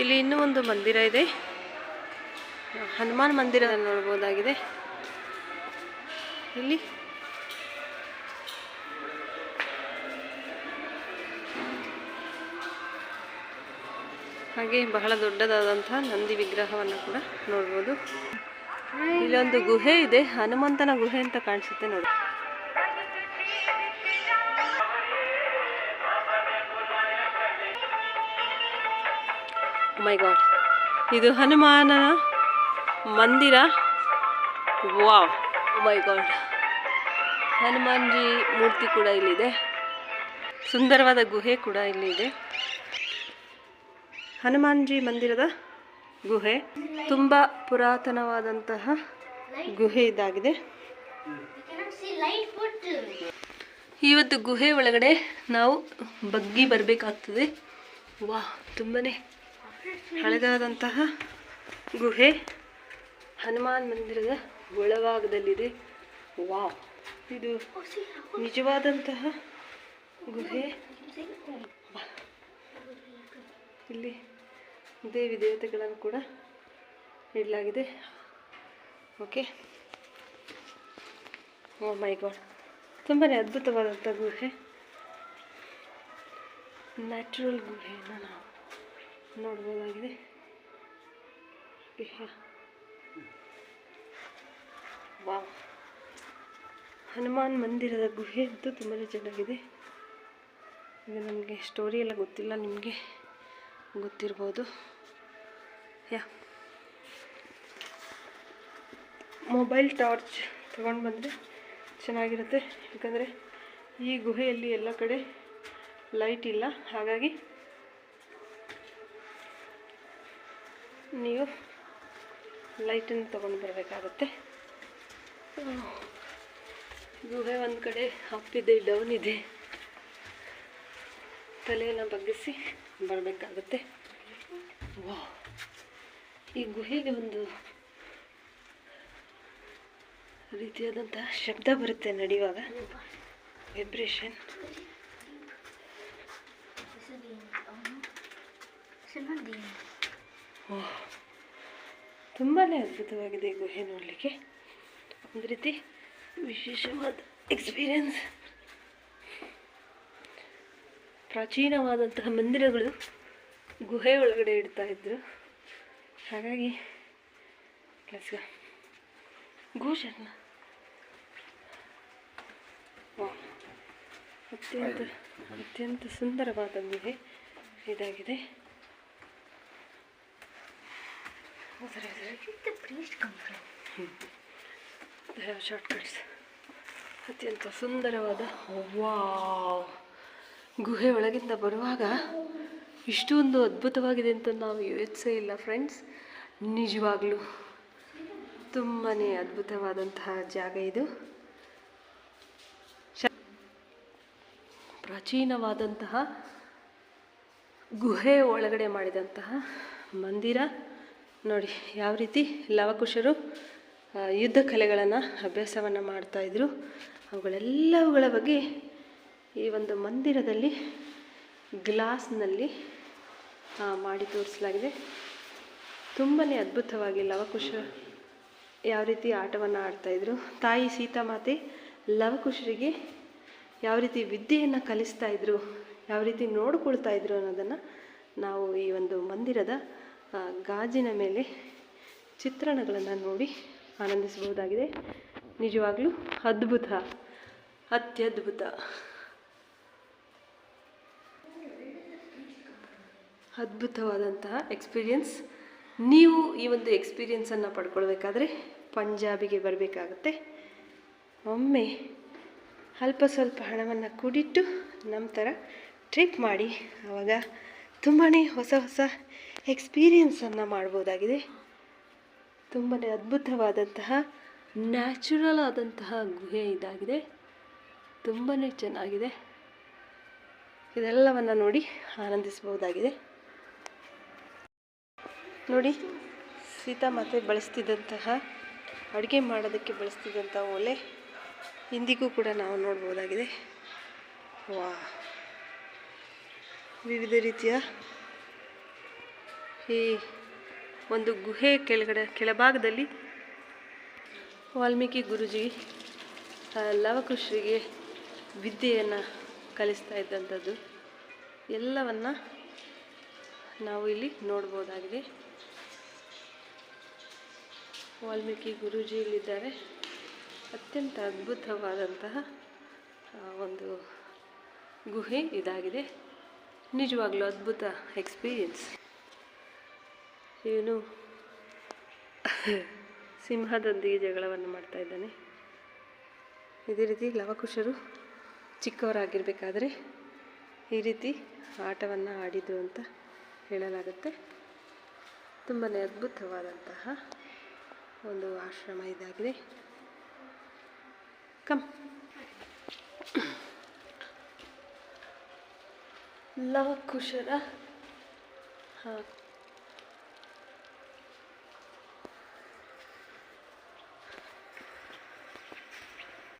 ಇಲ್ಲಿ ಇನ್ನೂ ಒಂದು ಮಂದಿರ ಇದೆ, ಹನುಮಾನ್ ಮಂದಿರ ನೋಡಬಹುದಾಗಿದೆ. ಇಲ್ಲಿ ಹಾಗೆ ಬಹಳ ದೊಡ್ಡದಾದಂತಹ ನಂದಿ ವಿಗ್ರಹವನ್ನು ಕೂಡ ನೋಡ್ಬೋದು. ಇಲ್ಲೊಂದು ಗುಹೆ ಇದೆ, ಹನುಮಂತನ ಗುಹೆ ಅಂತ ಕಾಣಿಸುತ್ತೆ ನೋಡಿ. ಮೈ ಗಾಡ್, ಇದು ಹನುಮಾನನ ಮಂದಿರ. ವಾವ್, ಮೈ ಗಾಡ್, ಹನುಮಾನ್ಜಿ ಮೂರ್ತಿ ಕೂಡ ಇಲ್ಲಿದೆ. ಸುಂದರವಾದ ಗುಹೆ ಕೂಡ ಇಲ್ಲಿದೆ. ಹನುಮಾನ್ಜಿ ಮಂದಿರದ ಗುಹೆ ತುಂಬ ಪುರಾತನವಾದಂತಹ ಗುಹೆ ಇದಾಗಿದೆ. ಇವತ್ತು ಗುಹೆ ಒಳಗಡೆ ನಾವು ಬಗ್ಗಿ ಬರಬೇಕಾಗ್ತದೆ. ವಾ, ತುಂಬನೇ ಹಳೆದಾದಂತಹ ಗುಹೆ ಹನುಮಾನ್ ಮಂದಿರದ ಒಳಭಾಗದಲ್ಲಿದೆ. ವಾ, ಇದು ನಿಜವಾದಂತಹ ಗುಹೆ. ಇಲ್ಲಿ ದೇವಿ ದೇವತೆಗಳನ್ನು ಕೂಡ ಇಡಲಾಗಿದೆ. ಓಕೆ, ಓ ಮೈ ಗಾಡ್, ತುಂಬಾ ಅದ್ಭುತವಾದಂಥ ಗುಹೆ. ನ್ಯಾಚುರಲ್ ಗುಹೆಯನ್ನು ನಾವು ನೋಡ್ಬೋದಾಗಿದೆ. ವಾವ್, ಹನುಮಾನ್ ಮಂದಿರದ ಗುಹೆ ಅಂತೂ ತುಂಬಾ ಚೆನ್ನಾಗಿದೆ. ಇದು ನಮಗೆ ಸ್ಟೋರಿ ಎಲ್ಲ ಗೊತ್ತಿಲ್ಲ, ನಿಮಗೆ ಗೊತ್ತಿರ್ಬೋದು. ಮೊಬೈಲ್ ಟಾರ್ಚ್ ತಗೊಂಡು ಬಂದರೆ ಚೆನ್ನಾಗಿರುತ್ತೆ, ಯಾಕಂದರೆ ಈ ಗುಹೆಯಲ್ಲಿ ಎಲ್ಲ ಕಡೆ ಲೈಟ್ ಇಲ್ಲ. ಹಾಗಾಗಿ ನೀವು ಲೈಟನ್ನು ತಗೊಂಡು ಬರಬೇಕಾಗುತ್ತೆ. ಗುಹೆ ಒಂದು ಕಡೆ ಅಪ್ ಇದೆ, ಡೌನ್ ಇದೆ, ತಲೆಯನ್ನು ಬಗ್ಗಿಸಿ ಬರಬೇಕಾಗುತ್ತೆ. ವಾ, ಈ ಗುಹೆಗೆ ಒಂದು ರೀತಿಯಾದಂತಹ ಶಬ್ದ ಬರುತ್ತೆ ನಡೆಯುವಾಗ, ವೈಬ್ರೇಷನ್. ತುಂಬಾ ಅದ್ಭುತವಾಗಿದೆ ಈ ಗುಹೆ ನೋಡಲಿಕ್ಕೆ. ಒಂದು ರೀತಿ ವಿಶೇಷವಾದ ಎಕ್ಸ್ಪೀರಿಯನ್ಸ್. ಪ್ರಾಚೀನವಾದಂತಹ ಮಂದಿರಗಳು ಗುಹೆ ಒಳಗಡೆ ಇಡ್ತಾ ಇದ್ರು. ಹಾಗಾಗಿ ಘೋಷಣ ಅತ್ಯಂತ ಸುಂದರವಾದ ಗುಹೆ ಇದಾಗಿದೆ. ಶಾರ್ಟ್ಕಟ್ಸ್. ಅತ್ಯಂತ ಸುಂದರವಾದ ವಾವ್, ಗುಹೆ ಒಳಗಿಂದ ಬರುವಾಗ ಇಷ್ಟೊಂದು ಅದ್ಭುತವಾಗಿದೆ ಅಂತ ನಾವು ಯೋಚಿಸೇ ಇಲ್ಲ ಫ್ರೆಂಡ್ಸ್. ನಿಜವಾಗ್ಲೂ ತುಂಬಾ ಅದ್ಭುತವಾದಂತಹ ಜಾಗ ಇದು. ಪ್ರಾಚೀನವಾದಂತಹ ಗುಹೆ ಒಳಗಡೆ ಮಾಡಿದಂತಹ ಮಂದಿರ ನೋಡಿ. ಯಾವ ರೀತಿ ಲವಕುಶರು ಯುದ್ಧ ಕಲೆಗಳನ್ನು ಅಭ್ಯಾಸವನ್ನು ಮಾಡ್ತಾಯಿದ್ರು, ಅವುಗಳೆಲ್ಲವುಗಳ ಬಗ್ಗೆ ಈ ಒಂದು ಮಂದಿರದಲ್ಲಿ ಗ್ಲಾಸ್ನಲ್ಲಿ ಮಾಡಿ ತೋರಿಸಲಾಗಿದೆ. ತುಂಬಾ ಅದ್ಭುತವಾಗಿ ಲವಕುಶ ಯಾವ ರೀತಿ ಆಟವನ್ನು ಆಡ್ತಾಯಿದ್ರು, ತಾಯಿ ಸೀತಾಮಾತೆ ಲವಕುಶರಿಗೆ ಯಾವ ರೀತಿ ವಿದ್ಯೆಯನ್ನು ಕಲಿಸ್ತಾ ಇದ್ರು, ಯಾವ ರೀತಿ ನೋಡ್ಕೊಳ್ತಾ ಇದ್ರು ಅನ್ನೋದನ್ನು ನಾವು ಈ ಒಂದು ಮಂದಿರದ ಗಾಜಿನ ಮೇಲೆ ಚಿತ್ರಣಗಳನ್ನು ನೋಡಿ ಆನಂದಿಸಬಹುದಾಗಿದೆ. ನಿಜವಾಗ್ಲೂ ಅದ್ಭುತ, ಅತ್ಯದ್ಭುತ, ಅದ್ಭುತವಾದಂತಹ ಎಕ್ಸ್ಪೀರಿಯನ್ಸ್. ನೀವು ಈ ಒಂದು ಎಕ್ಸ್ಪೀರಿಯನ್ಸನ್ನು ಪಡ್ಕೊಳ್ಬೇಕಾದ್ರೆ ಪಂಜಾಬಿಗೆ ಬರಬೇಕಾಗುತ್ತೆ. ಒಮ್ಮೆ ಅಲ್ಪ ಸ್ವಲ್ಪ ಹಣವನ್ನು ಕೂಡಿಟ್ಟು ನಮ್ಮ ಥರ ಟ್ರಿಪ್ ಮಾಡಿ, ಆವಾಗ ತುಂಬಾ ಹೊಸ ಹೊಸ ಎಕ್ಸ್ಪೀರಿಯನ್ಸನ್ನು ಮಾಡ್ಬೋದಾಗಿದೆ. ತುಂಬಾ ಅದ್ಭುತವಾದಂತಹ ನ್ಯಾಚುರಲ್ ಆದಂತಹ ಗುಹೆ ಇದಾಗಿದೆ. ತುಂಬಾ ಚೆನ್ನಾಗಿದೆ. ಇದೆಲ್ಲವನ್ನು ನೋಡಿ ಆನಂದಿಸಬಹುದಾಗಿದೆ. ನೋಡಿ, ಸೀತಾಮಾತೆ ಬಳಸ್ತಿದ್ದಂತಹ ಅಡುಗೆ ಮಾಡೋದಕ್ಕೆ ಬಳಸ್ತಿದ್ದಂಥ ಒಲೆ ಇಂದಿಗೂ ಕೂಡ ನಾವು ನೋಡ್ಬೋದಾಗಿದೆ. ವಾ, ವಿವಿಧ ರೀತಿಯ ಈ ಒಂದು ಗುಹೆ ಕೆಳಭಾಗದಲ್ಲಿ ವಾಲ್ಮೀಕಿ ಗುರೂಜಿ ಲವಕುಶರಿಗೆ ವಿದ್ಯೆಯನ್ನು ಕಲಿಸ್ತಾ ಇದ್ದಂಥದ್ದು ಎಲ್ಲವನ್ನು ನಾವು ಇಲ್ಲಿ ನೋಡ್ಬೋದಾಗಿದೆ. ವಾಲ್ಮೀಕಿ ಗುರೂಜಿ ಇಲ್ಲಿದ್ದಾರೆ. ಅತ್ಯಂತ ಅದ್ಭುತವಾದಂತಹ ಒಂದು ಗುಹೆ ಇದಾಗಿದೆ. ನಿಜವಾಗ್ಲೂ ಅದ್ಭುತ ಎಕ್ಸ್ಪೀರಿಯನ್ಸ್. ಇವನು ಸಿಂಹದೊಂದಿಗೆ ಜಗಳವನ್ನು ಮಾಡ್ತಾ ಇದ್ದಾನೆ. ಇದೇ ರೀತಿ ಲವಕುಶರು ಚಿಕ್ಕವರಾಗಿರಬೇಕಾದ್ರೆ ಈ ರೀತಿ ಆಟವನ್ನು ಆಡಿದರು ಅಂತ ಹೇಳಲಾಗುತ್ತೆ. ತುಂಬಾ ಅದ್ಭುತವಾದಂತಹ ಒಂದು ಆಶ್ರಮ ಇದಾಗಿದೆ. ಕಮ್. ಲವಕುಶರ